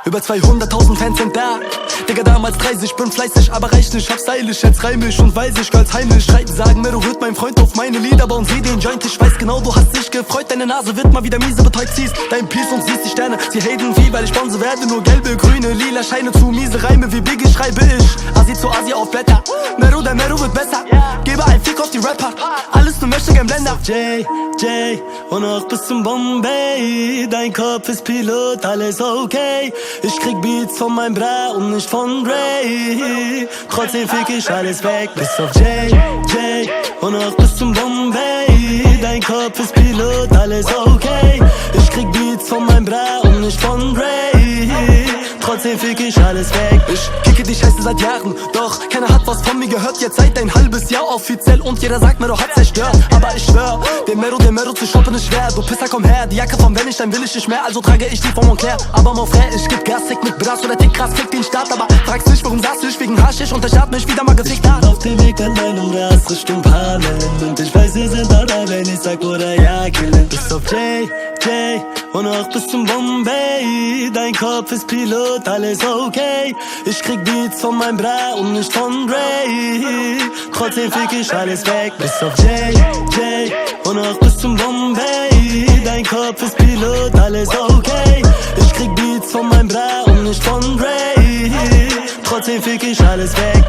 Über 200.000 Fans sind da. Digga, damals 30, bin fleißig, aber reich nicht. Hab stylisch, jetzt reim ich und weiß ich, Girls heimlich streiten, sagen, Mero wird mein Freund auf meine Lieder bauen. Sieh den Joint, ich weiß genau, du hast dich gefreut. Deine Nase wird mal wieder miese, betäubt, ziehst dein Piece und siehst die Sterne. Sie haten wie, weil ich Bonze werde, nur gelbe, grüne, lila Scheine zu miese Reime, wie Biggie schreibe ich. Asi zu Asi auf Blätter, Mero, der Mero wird besser. Gebe ein Fick auf die Rapper, alles nur möchte gern Blender. J, und auch bis zum Bombay. Dein Kopf ist Pilot, alles okay. Ich krieg Beats von meinem Bra und nicht von Dre. Trotzdem fick ich alles weg, bis auf J, und auch bis zum Bombay. Dein Kopf ist Pilot, alles okay. Ich krieg Beats von meinem Bra und nicht von Dre. Trotzdem fick ich alles weg. Ich kicke die Scheiße seit Jahren, doch keiner hat was von mir gehört. Jetzt seit ein halbes Jahr offiziell und jeder sagt, Mero hat zerstört. Aber ich schwör, den Mero zu stoppen ist schwer. Du Pisser, komm her, die Jacke von wenn ich, dann will ich nicht mehr. Also trage ich die von Moncler. Aber mon frère, ich geb Gas, fick mit Brass oder tick krass, fick den Start. Aber fragst nicht, warum saß ich wegen Haschisch und der Staat mich wieder mal gefickt hat. Auf dem Weg an deinem Gras Richtung Hameln. Und ich weiß, wir sind da, wenn ich sag, oder ja, killen. Bis auf J, und auch bis zum Bombay. Dein Kopf ist Pilot, alles okay. Ich krieg Beats von meinem Bra und nicht von Dre. Trotzdem fick ich alles weg, bis auf J, und auch bis zum Bombay. Dein Kopf ist Pilot, alles okay. Ich krieg Beats von meinem Bra und nicht von Dre. Trotzdem fick ich alles weg.